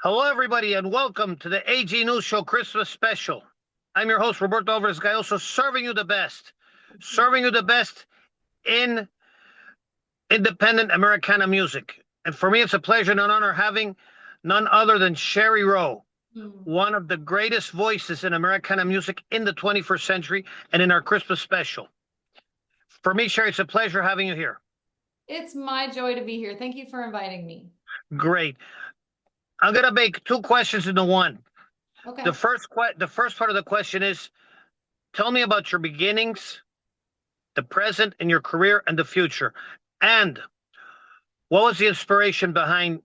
Hello, everybody, and welcome to the AG News Show Christmas Special. I'm your host, Roberto Alvarez-Galloso, serving you the best in independent Americana music. And for me, it's a pleasure and an honor having none other than Shari Rowe, one of the greatest voices in Americana music in the 21st century and in our Christmas special. For me, Shari, it's a pleasure having you here. It's my joy to be here. Thank you for inviting me. Great. I'm going to make two questions into one. Okay. The first part of the question is, tell me about your beginnings, the present, and your career and the future. And what was the inspiration behind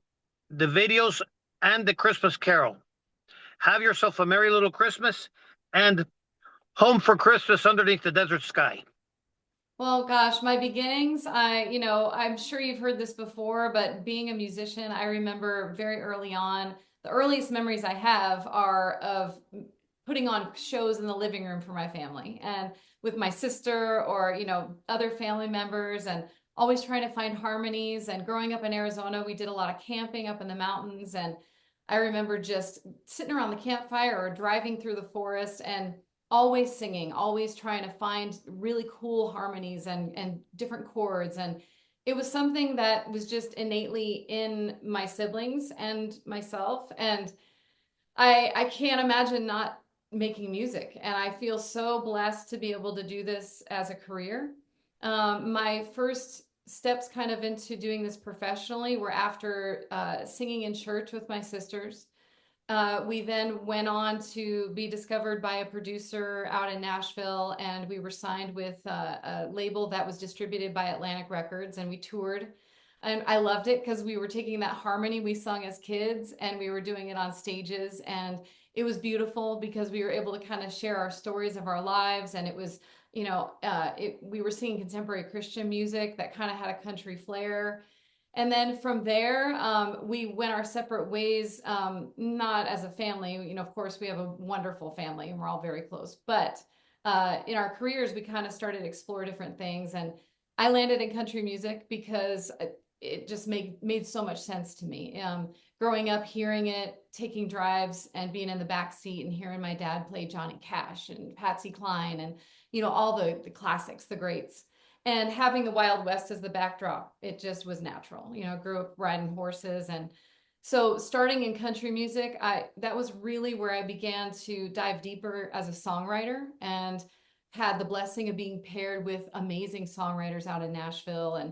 the videos and the Christmas Carol? Have Yourself a Merry Little Christmas and Home for Christmas Underneath the Desert Sky. Well, gosh, my beginnings, I'm sure you've heard this before, but being a musician, I remember very early on, the earliest memories I have are of putting on shows in the living room for my family and with my sister or, other family members and always trying to find harmonies. And growing up in Arizona, we did a lot of camping up in the mountains. And I remember just sitting around the campfire or driving through the forest and always singing, always trying to find really cool harmonies and different chords. And it was something that was just innately in my siblings and myself. And I can't imagine not making music. And I feel so blessed to be able to do this as a career. My first steps kind of into doing this professionally were after singing in church with my sisters. We then went on to be discovered by a producer out in Nashville, and we were signed with a label that was distributed by Atlantic Records, and we toured. And I loved it because we were taking that harmony we sung as kids and we were doing it on stages. And it was beautiful because we were able to kind of share our stories of our lives. And it was, we were singing contemporary Christian music that kind of had a country flair. And then from there, we went our separate ways, not as a family. Of course, we have a wonderful family and we're all very close. But in our careers, we kind of started to explore different things. And I landed in country music because it just made so much sense to me. Growing up, hearing it, taking drives, and being in the back seat and hearing my dad play Johnny Cash and Patsy Cline and all the classics, the greats, and having the Wild West as the backdrop, it just was natural. Grew up riding horses, and so starting in country music, that was really where I began to dive deeper as a songwriter and had the blessing of being paired with amazing songwriters out in Nashville and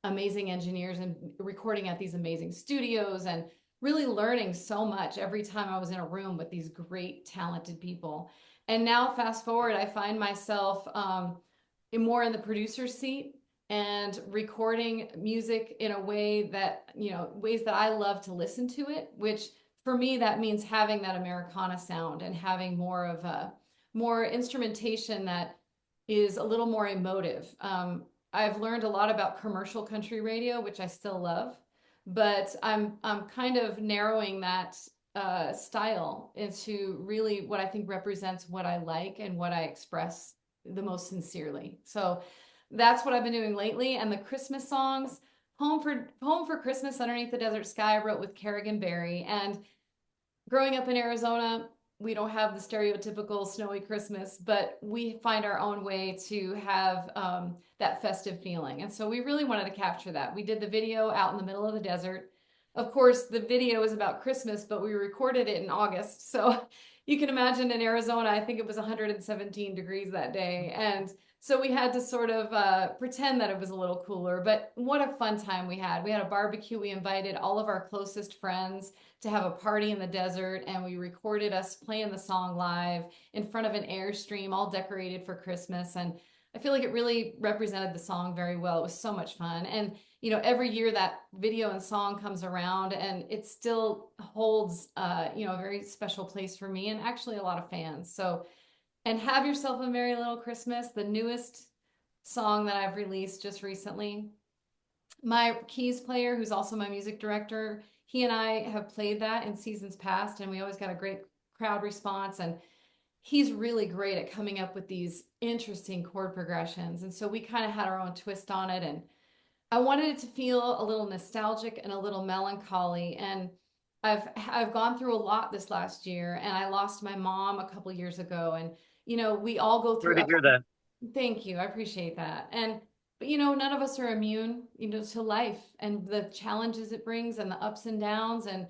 amazing engineers and recording at these amazing studios and really learning so much every time I was in a room with these great talented people. And now fast forward, I find myself more in the producer's seat and recording music in a way that, ways that I love to listen to it, which for me, that means having that Americana sound and having more of a more instrumentation that is a little more emotive. I've learned a lot about commercial country radio, which I still love, but I'm kind of narrowing that style into really what I think represents what I like and what I express the most sincerely. So that's what I've been doing lately. And the Christmas songs, Home for Christmas Underneath the Desert Sky, I wrote with Kerrigan Berry. And growing up in Arizona, we don't have the stereotypical snowy Christmas, but we find our own way to have that festive feeling. And so we really wanted to capture that. We did the video out in the middle of the desert. Of course, the video is about Christmas, but we recorded it in August. So you can imagine in Arizona, I think it was 117 degrees that day. And so we had to sort of pretend that it was a little cooler, but what a fun time we had. We had a barbecue. We invited all of our closest friends to have a party in the desert, and we recorded us playing the song live in front of an Airstream, all decorated for Christmas. And I feel like it really represented the song very well. It was so much fun. And, every year that video and song comes around, and it still holds, a very special place for me and actually a lot of fans. So, and Have Yourself a Merry Little Christmas, the newest song that I've released just recently. My keys player, who's also my music director, he and I have played that in seasons past, and we always got a great crowd response. And he's really great at coming up with these interesting chord progressions. And so we kind of had our own twist on it. And I wanted it to feel a little nostalgic and a little melancholy. And I've gone through a lot this last year, and I lost my mom a couple years ago, and we all go through Sorry to ups. hear that. Thank you. I appreciate that. But none of us are immune, to life and the challenges it brings and the ups and downs. And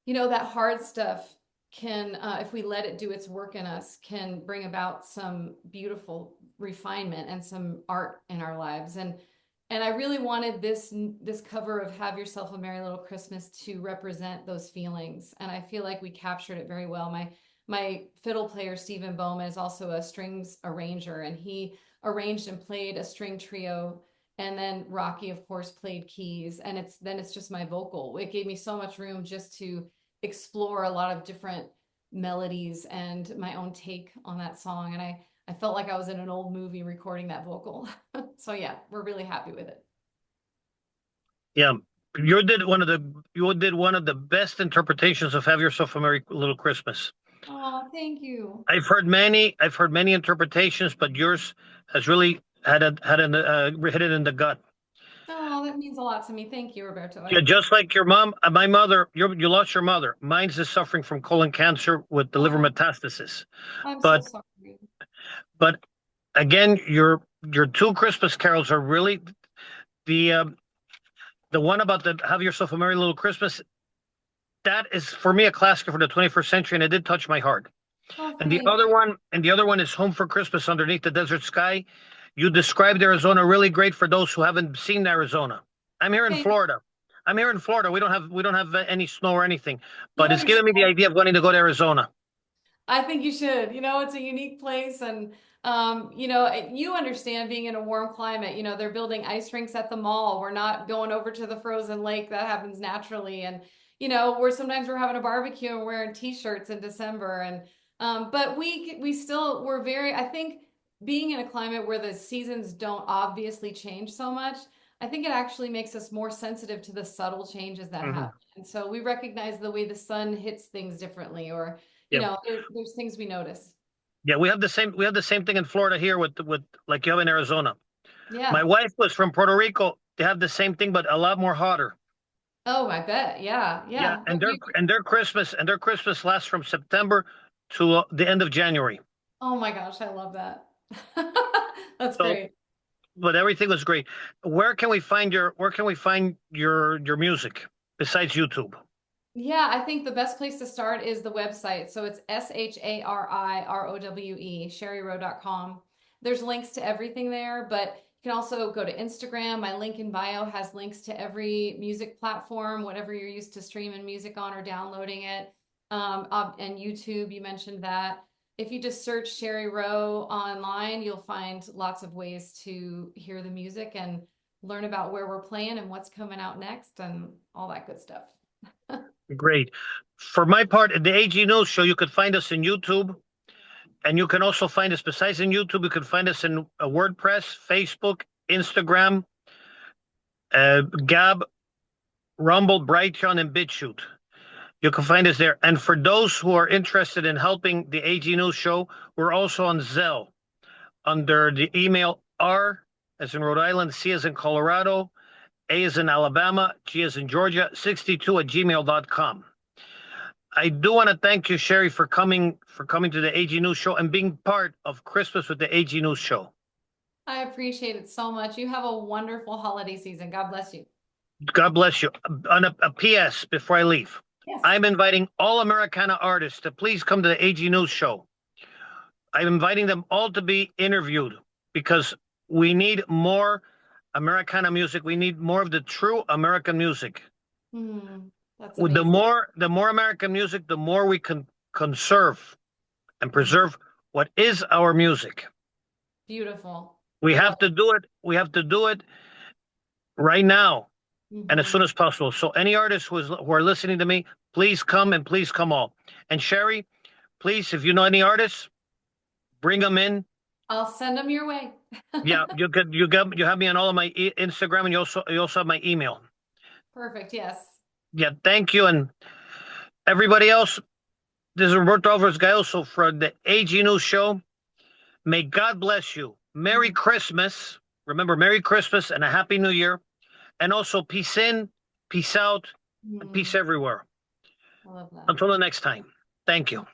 that hard stuff can, if we let it do its work in us, can bring about some beautiful refinement and some art in our lives. And I really wanted this cover of Have Yourself a Merry Little Christmas to represent those feelings. And I feel like we captured it very well. My fiddle player, Stephen Bowman, is also a strings arranger, and he arranged and played a string trio. And then Rocky, of course, played keys. And it's just my vocal. It gave me so much room just to explore a lot of different melodies and my own take on that song. And I felt like I was in an old movie recording that vocal. So yeah, we're really happy with it. Yeah, you did one of the best interpretations of "Have Yourself a Merry Little Christmas." Oh, thank you. I've heard many interpretations, but yours has really hit it in the gut. Oh, that means a lot to me. Thank you, Roberto. Yeah, just like your mom, my mother, you lost your mother. Mine's is suffering from colon cancer with the liver Oh, metastasis. I'm so But sorry. but again, your two Christmas carols are really the the one about the "Have Yourself a Merry Little Christmas." That is for me a classic for the 21st century, and it did touch my heart. Oh, And thank the other one is "Home for Christmas Underneath the Desert Sky." You described Arizona really great for those who haven't seen Arizona. I'm here in thank Florida. I'm here in Florida. We don't have any snow or anything, you but it's given me the understand. idea of wanting to go to Arizona. I think you should. It's a unique place, and you understand being in a warm climate. They're building ice rinks at the mall. We're not going over to the frozen lake. That happens naturally, and we're having a barbecue and wearing t-shirts in December, and but we're very. I think being in a climate where the seasons don't obviously change so much, I think it actually makes us more sensitive to the subtle changes that Hmm. happen. And so we recognize the way the sun hits things differently, or Yeah, there's things we notice. yeah. We have the same thing in Florida here with like you have in Arizona. My Yeah. wife was from Puerto Rico. They have the same thing, but a lot more hotter. Oh, I bet. Yeah. Yeah, Yeah. and But their Christmas lasts from September to the end of January. oh my gosh, I love that. That's So, great. but everything was great. Where can we find your music besides YouTube? Yeah, I think the best place to start is the website. So it's ShariRowe, ShariRowe.com. There's links to everything there, but you can also go to Instagram. My link in bio has links to every music platform, whatever you're used to streaming music on or downloading it. And YouTube, you mentioned that. If you just search Shari Rowe online, you'll find lots of ways to hear the music and learn about where we're playing and what's coming out next and all that good stuff. Great. For my part, at the AG News Show, you could find us in YouTube, and you can also find us besides in YouTube. You can find us in WordPress, Facebook, Instagram, Gab, Rumble, Brighteon, and BitChute. You can find us there. And for those who are interested in helping the AG News Show, we're also on Zelle under the email R as in Rhode Island, C as in Colorado, A as in Alabama, G as in Georgia, 62 at gmail.com. I do want to thank you, Shari, for coming to the AG News Show and being part of Christmas with the AG News Show. I appreciate it so much. You have a wonderful holiday season. God bless you. God bless you. On a PS before I leave, Yes. I'm inviting all Americana artists to please come to the AG News Show. I'm inviting them all to be interviewed because we need more Americana music. We need more of the true American music. That's With the amazing. more American music, the more we can conserve and preserve what is our music. Beautiful. We I love have to do it. We have to do it right now it. and as soon as possible. So any artists who are listening to me, please come and please come all. And Shari, please, if you know any artists, bring them in. I'll send them your way. Yeah, you have me on all of my Instagram, and you also have my email. Perfect. Yes. Yeah, thank you, and everybody else. This is Roberto Alvarez-Galloso for the AG News Show. May God bless you. Merry Christmas. Remember, Merry Christmas and a Happy New Year. And also peace in, peace out, and peace everywhere. I love that. Until the next time, thank you.